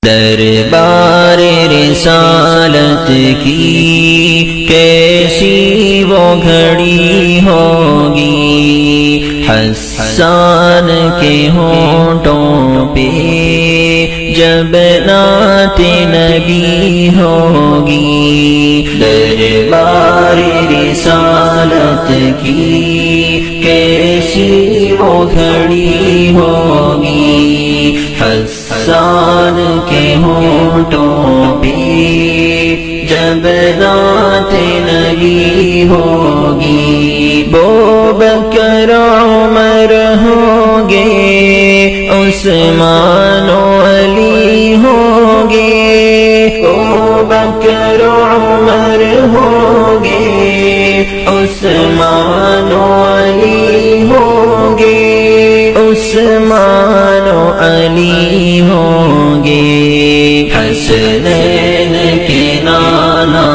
دربار رسالت کی کیسی وہ گھڑی ہوگی، حسان کے ہونٹوں پہ جب نعت نبی ہوگی۔ دربار رسالت کی کیسی وہ گھڑی ہوگی، حسان کے ہونٹوں پہ جب نعت نبی ہوگی۔ بوبکر عمر ہوں گے، عثمان و علی ہوں گے، بوبکر عمر ہوں گے، عثمان و علی ہوں گے، عثمان و علی ہوں گے۔ حسنین کے نانا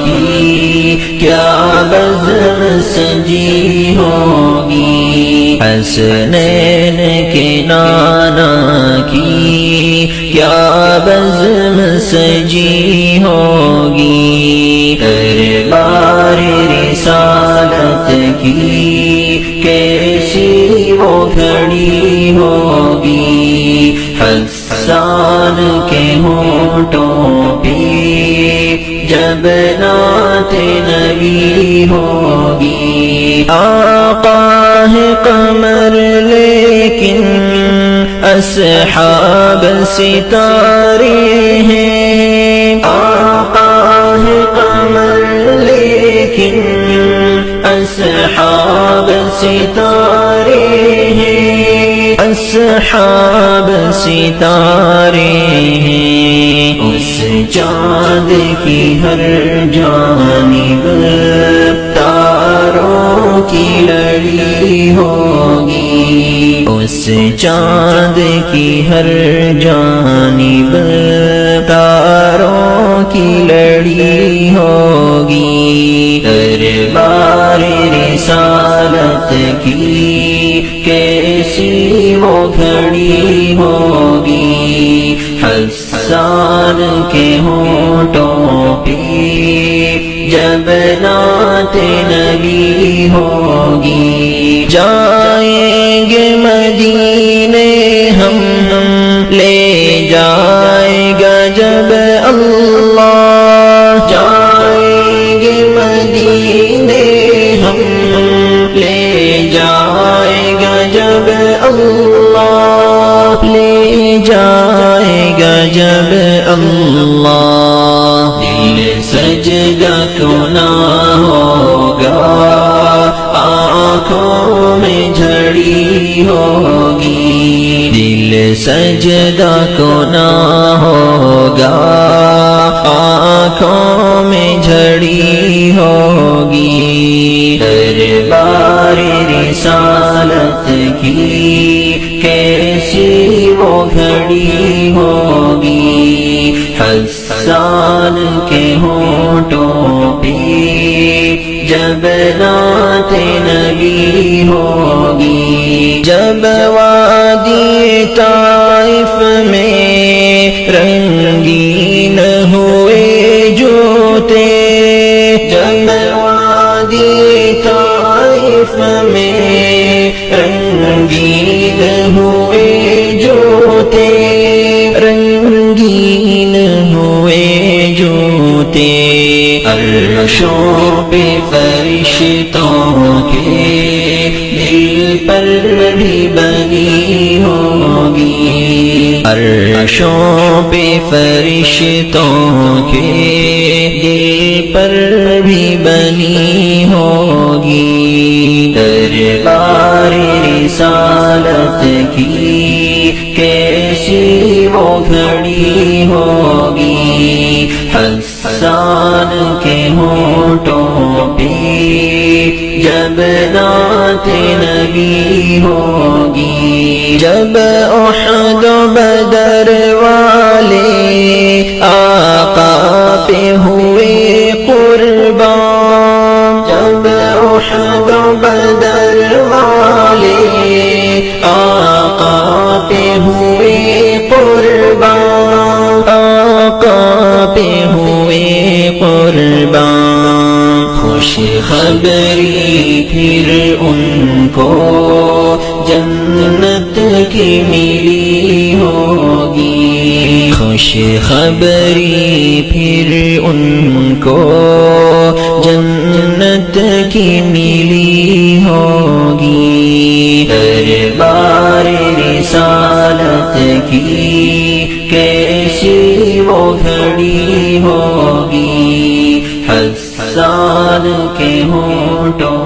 کی کیا بزم سجی ہوگی، حسنین کے نانا کی کیا بزم سجی ہوگی۔ دربار رسالت کی کیسی وہ گھڑی ہوگی، حسان کے ہونٹوں پہ جب نعت نبی ہوگی۔ آقا ہے قمر لیکن اصحاب ستارے ہیں، آقا ہے قمر لیکن اصحاب ستارے ہیں، اصحاب ستارے ہیں۔ اس چاند کی ہر جانب تاروں کی لڑی ہوگی، اس چاند کی ہر جانب تاروں کی لڑی ہوگی۔ دربار رسالت کی کیسی وہ گھڑی ہوگی، حسان کے ہونٹوں پہ جب نعت نبی ہوگی۔ جائیں گے مدینے ہم لے جائے گا جب اللہ، جائیں گے مدینے ہم لے جائے گا جب اللہ، لے جائے گا جب اللہ۔ دل سجدہ تو نہ ہوگا، آنکھوں میں جھڑی ہوگی، دل سجدہ کو نہ ہوگا، آنکھوں میں جھڑی ہوگی۔ دربار رسالت کی کیسی وہ گھڑی ہوگی، حسان کے ہونٹوں پہ جب نعت نبی ہوگی۔ جب وادی طائف میں رنگین ہوئے جوتے، جب وادی طائف میں رنگین ہوئے جوتے، رنگین ہوئے جوتے، عرشوں پہ فرشتوں کے دل پر بھی بنی ہوگی، عرشوں پہ فرشتوں کے دل پر بھی بنی ہوگی۔ دربار رسالت کی کیسی وہ گھڑی ہوگی، حسان کے ہونٹوں پہ جب نعت نبی ہوگی۔ جب احد و بدر والے آقا پہ ہوئے قربان، جب احد و بدر والے آقا پہ ہوئے قربان، پہ ہوئے قربان، خوش خبری پھر ان کو جنت کی ملی ہوگی، خوش خبری پھر ان کو جنت کی ملی ہوگی، دربار رسالت کی کیسی وہ گھڑی ہوگی، حسان کے ہونٹوں